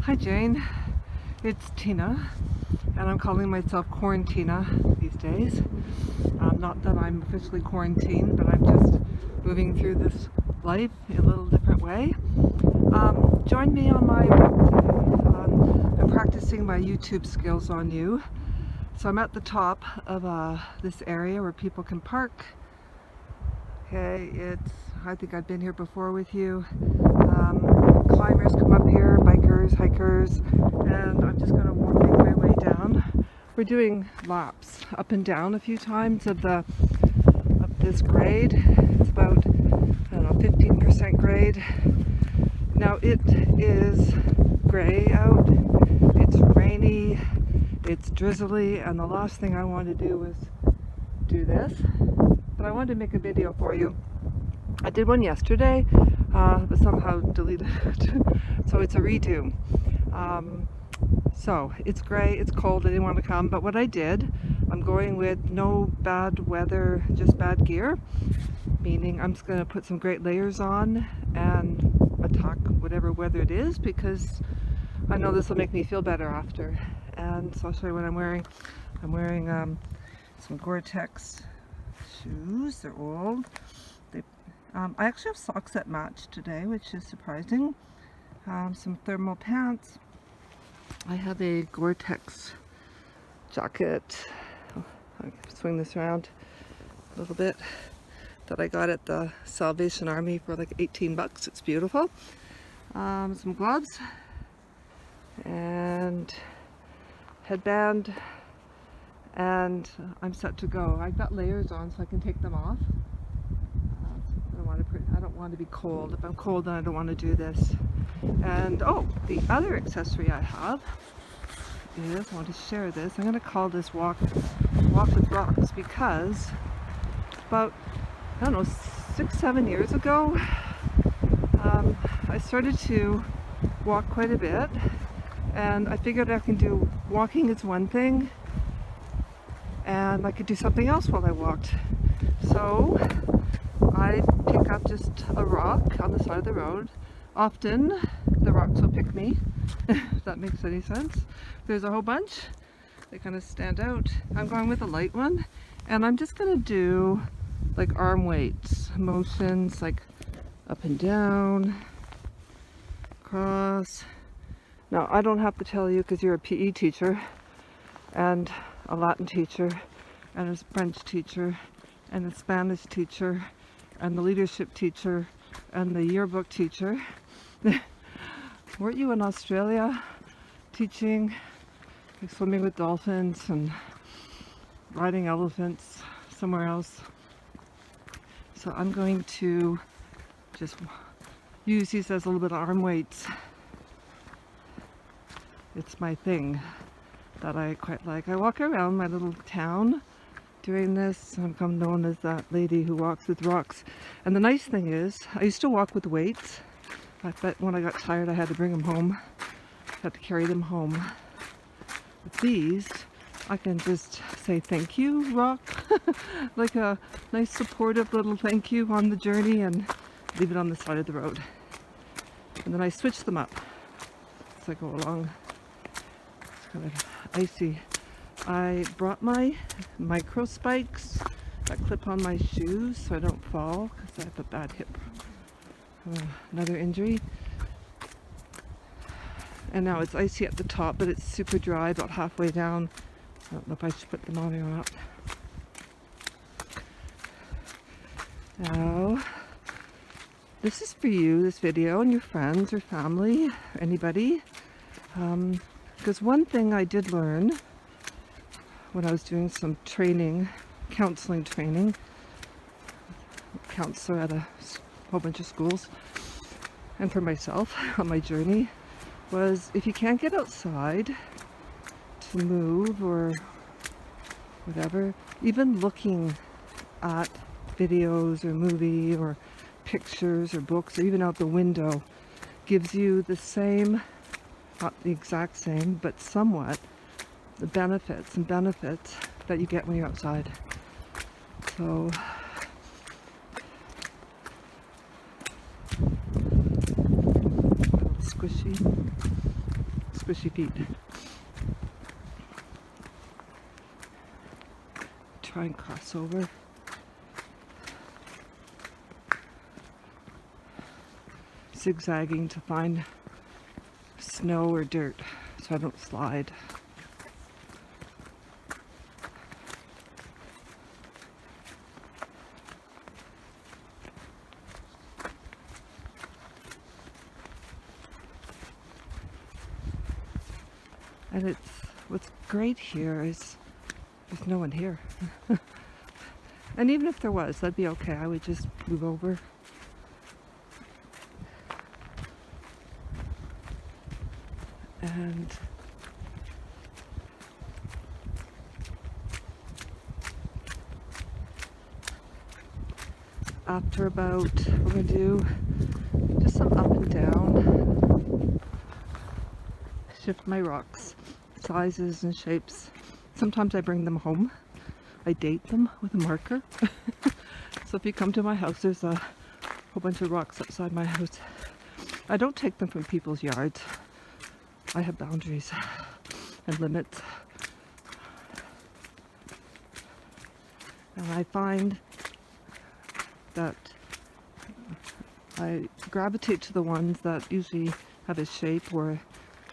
Hi Jane, it's Tina, and I'm calling myself Quarantina these days. Not that I'm officially quarantined, but I'm just moving through this life in a little different way. Join me on my walk today. I'm practicing my YouTube skills on you. So I'm at the top of this area where people can park. Okay, I think I've been here before with you. Climbers come up here, bikers, hikers, and I'm just going to make my way down. We're doing laps up and down a few times of this grade. It's about, I don't know, 15% grade. Now it is gray out, it's rainy, it's drizzly, and the last thing I wanted to do was do this. But I wanted to make a video for you. I did one yesterday, but somehow deleted it. So it's a redo. So it's gray, it's cold, I didn't want to come, but what I did, I'm going with no bad weather, just bad gear, meaning I'm just going to put some great layers on and attack whatever weather it is, because I know this will make me feel better after. And so I'll show you what I'm wearing. I'm wearing some Gore-Tex shoes. They're old. I actually have socks that match today, which is surprising. Some thermal pants. I have a Gore-Tex jacket. I'll swing this around a little bit, that I got at the Salvation Army for like 18 bucks. It's beautiful. Some gloves and headband, and I'm set to go. I've got layers on so I can take them off. I don't want to be cold. If I'm cold, then I don't want to do this. And oh, the other accessory I have is, I want to share this. I'm going to call this walk with rocks, because about, I don't know, 6-7 years ago, I started to walk quite a bit, and I figured I can do, walking is one thing, and I could do something else while I walked. So I pick up just a rock on the side of the road. Often the rocks will pick me, if that makes any sense. There's a whole bunch. They kind of stand out. I'm going with a light one, and I'm just going to do like arm weights, motions like up and down, cross. Now I don't have to tell you, because you're a PE teacher and a Latin teacher and a French teacher and a Spanish teacher and the leadership teacher and the yearbook teacher. Weren't you in Australia teaching, like swimming with dolphins and riding elephants somewhere else? So I'm going to just use these as a little bit of arm weights. It's my thing that I quite like. I walk around my little town doing this. I'm known as that lady who walks with rocks. And the nice thing is, I used to walk with weights, but when I got tired I had to bring them home. I had to carry them home. With these, I can just say thank you, rock, like a nice supportive little thank you on the journey, and leave it on the side of the road. And then I switch them up as I go along. It's kind of icy. I brought my micro spikes that clip on my shoes so I don't fall, because I have a bad hip, another injury. And now it's icy at the top, but it's super dry about halfway down. I don't know if I should put them on or not. Now, this is for you, this video, and your friends or family, or anybody. Because one thing I did learn when I was doing some training, counseling training, counselor at a whole bunch of schools, and for myself on my journey, was if you can't get outside to move or whatever, even looking at videos or movie or pictures or books, or even out the window, gives you the same, not the exact same, but somewhat the benefits that you get when you're outside. So squishy. squishy feet. Try and cross over. Zigzagging to find snow or dirt so I don't slide. And what's great here is there's no one here. And even if there was, that'd be okay. I would just move over. And after about, we're going to do just some up and down. Shift my rocks, sizes and shapes. Sometimes I bring them home. I date them with a marker. So if you come to my house, there's a whole bunch of rocks outside my house. I don't take them from people's yards. I have boundaries and limits. And I find that I gravitate to the ones that usually have a shape where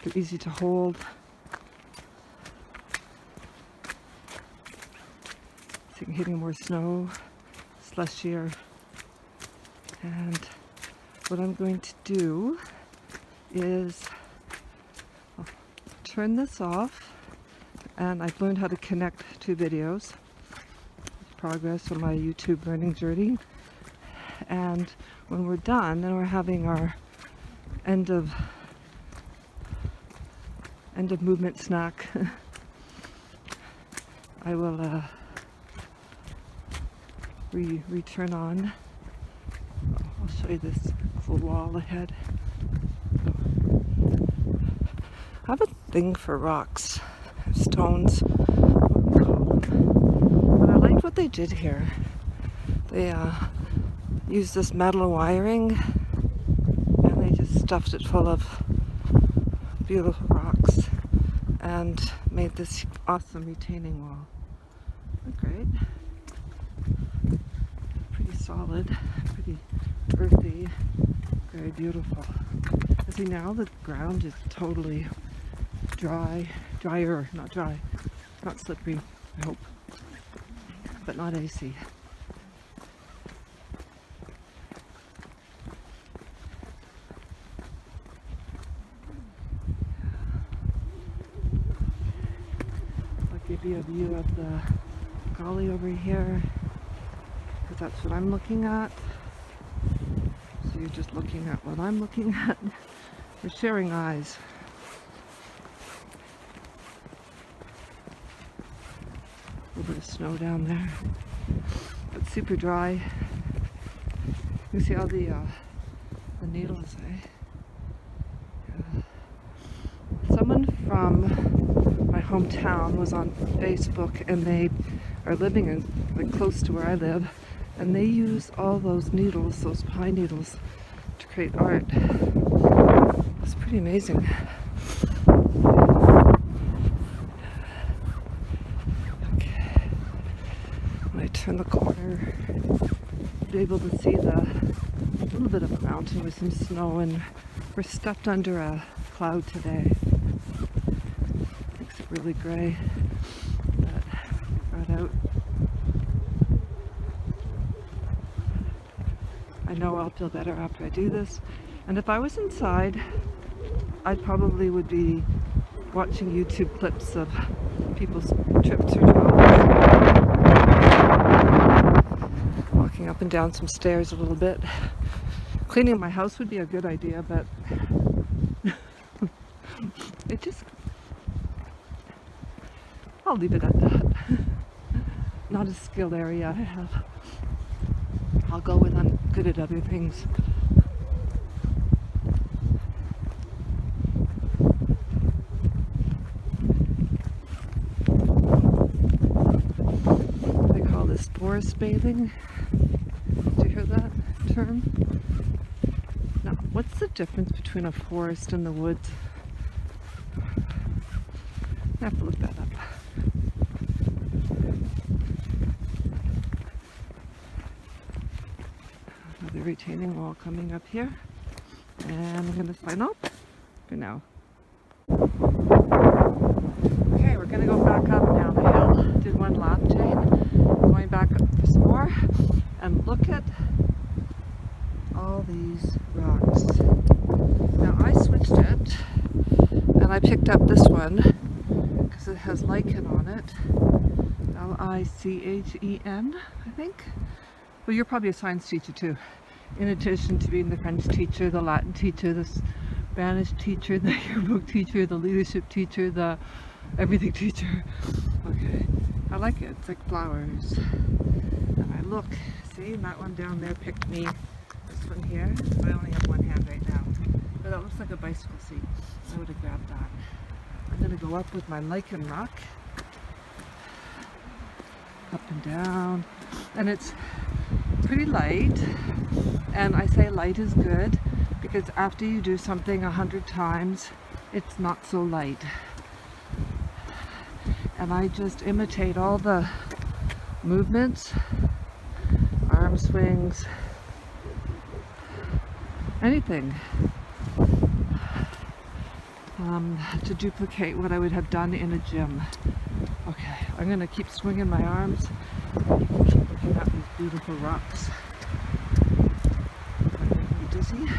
they're easy to hold. So hitting more snow, slushier. And what I'm going to do is I'll turn this off, and I've learned how to connect two videos. Progress on my YouTube learning journey. And when we're done and we're having our end of movement snack, I will return on. I'll show you this full wall ahead. I have a thing for rocks, stones, what we call them. But I liked what they did here. They used this metal wiring and they just stuffed it full of beautiful rocks and made this awesome retaining wall. Isn't that great? Pretty solid, pretty earthy, very beautiful. And see, now the ground is totally drier, not dry, not slippery, I hope, but not icy. I'll give you a view of the gully over here, because that's what I'm looking at. So you're just looking at what I'm looking at. We're sharing eyes. A little bit of snow down there, but super dry. You can see all the needles, eh? Yeah. Someone from my hometown was on Facebook, and they are living in like close to where I live, and they use all those needles, those pine needles, to create art. It's pretty amazing. Turn the corner, be able to see a little bit of a mountain with some snow, and we're stuffed under a cloud today. Makes it really gray, but got out. I know I'll feel better after I do this, and if I was inside, I probably would be watching YouTube clips of people's trips or travels. Walking up and down some stairs a little bit. Cleaning my house would be a good idea, but it just, I'll leave it at that. Not a skilled area I have. I'll go with I'm good at other things. They call this forest bathing. Did you hear that term? Now, what's the difference between a forest and the woods? I have to look that up. Another retaining wall coming up here. And I'm going to sign off for now. Okay, we're going to go back up now the hill. Did one lap chain. Going back up for some more. And look at all these rocks. Now I switched it. And I picked up this one because it has lichen on it. L-I-C-H-E-N, I think. Well, you're probably a science teacher too. In addition to being the French teacher, the Latin teacher, the Spanish teacher, the yearbook teacher, the leadership teacher, the everything teacher. Okay, I like it. It's like flowers. And I look, see, that one down there picked me. This one here, I only have one hand right now. But that looks like a bicycle seat. I would have grabbed that. I'm going to go up with my lichen rock. Up and down. And it's pretty light. And I say light is good because after you do something 100 times, it's not so light. And I just imitate all the movements, arm swings, anything. To duplicate what I would have done in a gym. Okay, I'm going to keep swinging my arms, keep looking at these beautiful rocks. I'm making me dizzy.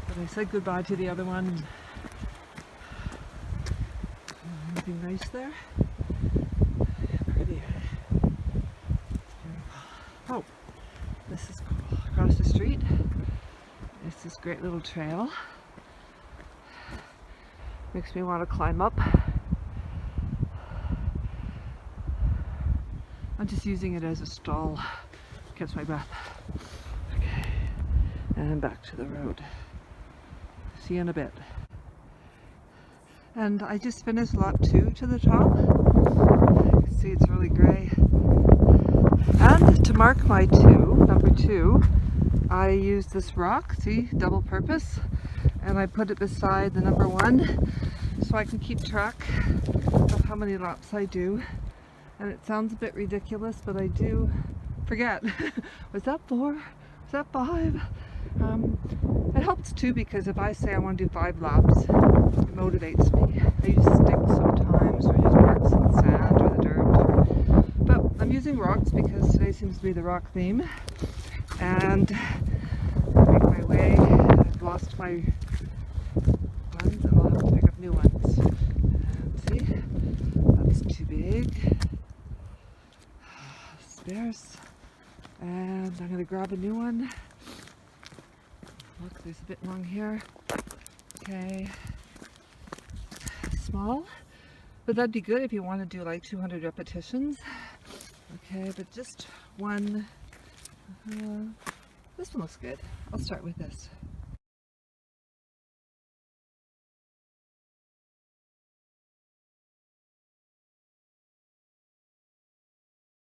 But I said goodbye to the other one. Anything nice there? Pretty. Oh, this is cool. Across the street is this great little trail. Makes me want to climb up. I'm just using it as a stall. Catch my breath. Okay, and back to the road. See you in a bit. And I just finished lap 2 to the top. You can see it's really gray. And to mark my number 2, I used this rock, see, double purpose, and I put it beside the number 1 so I can keep track of how many laps I do. And it sounds a bit ridiculous, but I do forget. Was that 4? Was that 5? It helps too because if I say I want to do 5 laps, it motivates me. I use sticks sometimes, or just marks in the sand or the dirt. But I'm using rocks because today seems to be the rock theme. And make my way. I've lost my ones, and I'll have to pick up new ones. And see, that's too big. Spares. And I'm going to grab a new one. Look, there's a bit long here. Okay. Small. But that'd be good if you want to do like 200 repetitions. Okay, but just one. This one looks good. I'll start with this.